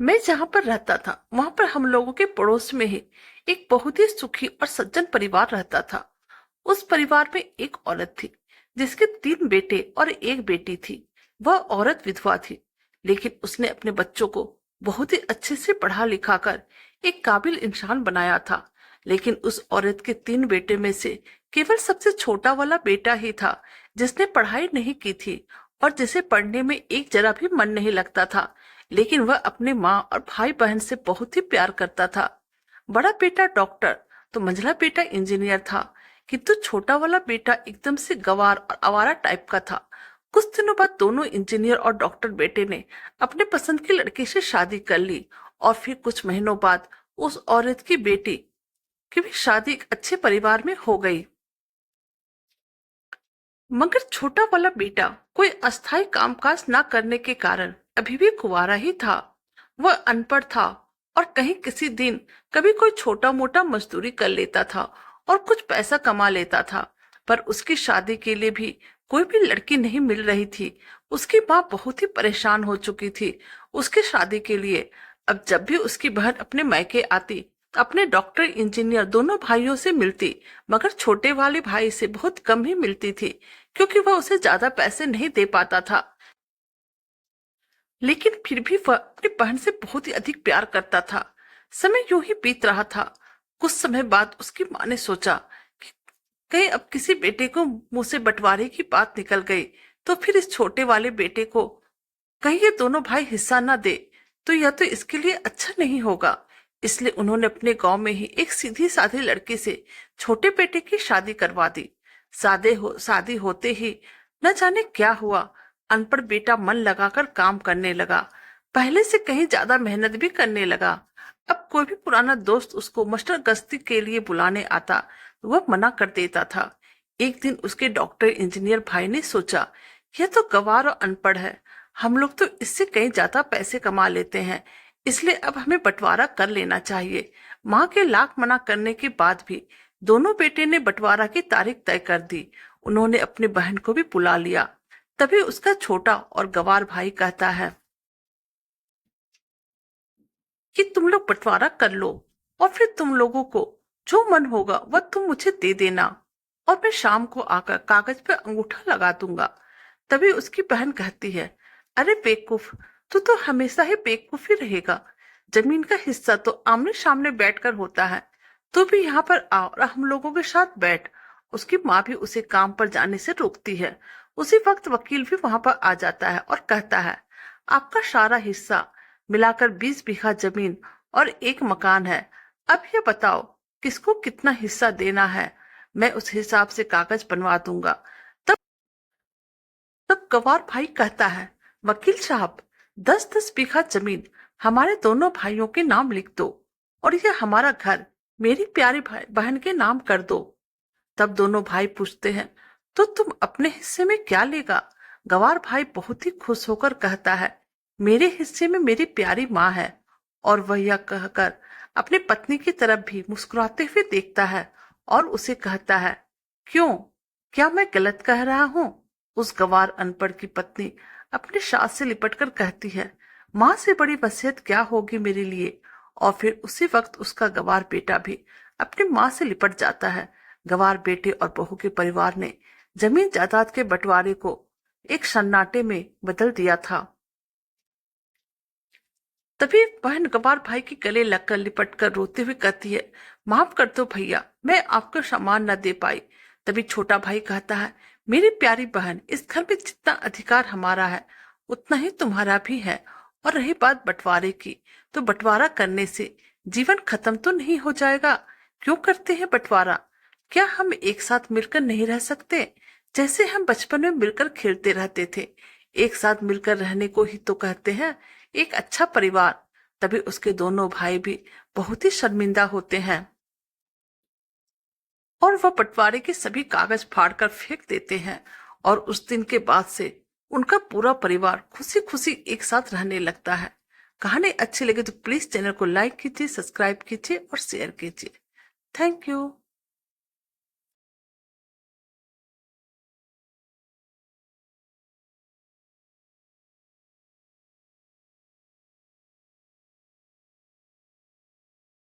मैं जहाँ पर रहता था वहां पर हम लोगों के पड़ोस में ही एक बहुत ही सुखी और सज्जन परिवार रहता था। उस परिवार में एक औरत थी जिसके 3 बेटे और एक बेटी थी। वह औरत विधवा थी, लेकिन उसने अपने बच्चों को बहुत ही अच्छे से पढ़ा लिखा कर एक काबिल इंसान बनाया था। लेकिन उस औरत के 3 बेटे में से केवल सबसे छोटा वाला बेटा ही था जिसने पढ़ाई नहीं की थी और जिसे पढ़ने में एक जरा भी मन नहीं लगता था। लेकिन वह अपने माँ और भाई बहन से बहुत ही प्यार करता था। बड़ा बेटा डॉक्टर तो मंझला बेटा इंजीनियर था, किंतु छोटा वाला बेटा एकदम से गंवार और आवारा टाइप का था। कुछ दिनों बाद दोनों इंजीनियर और डॉक्टर बेटे ने अपने पसंद की लड़की से शादी कर ली और फिर कुछ महीनों बाद उस औरत की बेटी की भी शादी एक अच्छे परिवार में हो गई। मगर छोटा वाला बेटा कोई अस्थायी कामकाज न करने के कारण अभी भी कुंवारा ही था। वह अनपढ़ था और कहीं किसी दिन कभी कोई छोटा मोटा मजदूरी कर लेता था और कुछ पैसा कमा लेता था। पर उसकी शादी के लिए भी कोई भी लड़की नहीं मिल रही थी। उसकी माँ बहुत ही परेशान हो चुकी थी उसकी शादी के लिए। अब जब भी उसकी बहन अपने मायके आती, अपने डॉक्टर इंजीनियर दोनों भाइयों से मिलती, मगर छोटे वाले भाई से बहुत कम ही मिलती थी, क्योंकि वह उसे ज्यादा पैसे नहीं दे पाता था। लेकिन फिर भी वह अपनी बहन से बहुत ही अधिक प्यार करता था। समय यूं ही बीत रहा था। कुछ समय बाद उसकी माँ ने सोचा कि कहीं अब किसी बेटे को मुंह से बंटवारे की बात निकल गई तो फिर इस छोटे वाले बेटे को कहीं ये दोनों भाई हिस्सा ना दे तो यह तो इसके लिए अच्छा नहीं होगा। इसलिए उन्होंने अपने गांव में ही एक सीधी साधी लड़की से छोटे बेटे की शादी करवा दी। शादी होते ही न जाने क्या हुआ, अनपढ़ बेटा मन लगाकर काम करने लगा। पहले से कहीं ज्यादा मेहनत भी करने लगा। अब कोई भी पुराना दोस्त उसको मास्टर गश्ती के लिए बुलाने आता तो वह मना कर देता था। एक दिन उसके डॉक्टर इंजीनियर भाई ने सोचा, यह तो गंवार और अनपढ़ है, हम लोग तो इससे कहीं ज्यादा पैसे कमा लेते हैं, इसलिए अब हमें बंटवारा कर लेना चाहिए। माँ के लाख मना करने के बाद भी दोनों बेटे ने बंटवारा की तारीख तय कर दी। उन्होंने अपनी बहन को भी बुला लिया। तभी उसका छोटा और गंवार भाई कहता है कि तुम लोग बंटवारा कर लो और फिर तुम लोगों को जो मन होगा वह तुम मुझे दे देना और मैं शाम को आकर कागज पर अंगूठा लगा दूंगा। तभी उसकी बहन कहती है, अरे बेवकूफ, तू तो हमेशा ही बेवकूफ ही रहेगा। जमीन का हिस्सा तो आमने सामने बैठकर होता है। तू भी यहाँ पर आ और हम लोगों के साथ बैठ। उसकी माँ भी उसे काम पर जाने से रोकती है। उसी वक्त वकील भी वहां पर आ जाता है और कहता है, आपका सारा हिस्सा मिलाकर 20 बीघा जमीन और एक मकान है। अब ये बताओ किसको कितना हिस्सा देना है, मैं उस हिसाब से कागज बनवा दूंगा। तब तब गवार भाई कहता है, वकील साहब, 10-10 बीघा जमीन हमारे दोनों भाइयों के नाम लिख दो और ये हमारा घर मेरी प्यारी भाई बहन के नाम कर दो। तब दोनों भाई पूछते हैं, तो तुम अपने हिस्से में क्या लेगा? गवार भाई बहुत ही खुश होकर कहता है, मेरे हिस्से में मेरी प्यारी माँ है। और वह यह कहकर अपनी पत्नी की तरफ भी मुस्कुराते हुए देखता है और उसे कहता है, क्यों, क्या मैं गलत कह रहा हूँ? उस गवार अनपढ़ की पत्नी अपने सास से लिपटकर कहती है, माँ से बड़ी वसीयत क्या होगी मेरे लिए। और फिर उसी वक्त उसका गवार बेटा भी अपनी माँ से लिपट जाता है। गवार बेटे और बहू के परिवार ने जमीन जायदाद के बंटवारे को एक सन्नाटे में बदल दिया था। तभी बहन गवार भाई के गले लगकर लिपट कर रोते हुए कहती है, माफ कर दो भैया, मैं आपको सामान न दे पाई। तभी छोटा भाई कहता है, मेरी प्यारी बहन, इस घर में जितना अधिकार हमारा है उतना ही तुम्हारा भी है। और रही बात बंटवारे की, तो बंटवारा करने से जीवन खत्म तो नहीं हो जाएगा। क्यों करते हैं बंटवारा? क्या हम एक साथ मिलकर नहीं रह सकते? जैसे हम बचपन में मिलकर खेलते रहते थे। एक साथ मिलकर रहने को ही तो कहते हैं एक अच्छा परिवार। तभी उसके दोनों भाई भी बहुत ही शर्मिंदा होते हैं और वह बंटवारे के सभी कागज फाड़कर फेंक देते हैं। और उस दिन के बाद से उनका पूरा परिवार खुशी खुशी एक साथ रहने लगता है। कहानी अच्छी लगे तो प्लीज चैनल को लाइक कीजिए, सब्सक्राइब कीजिए और शेयर कीजिए। Thank you.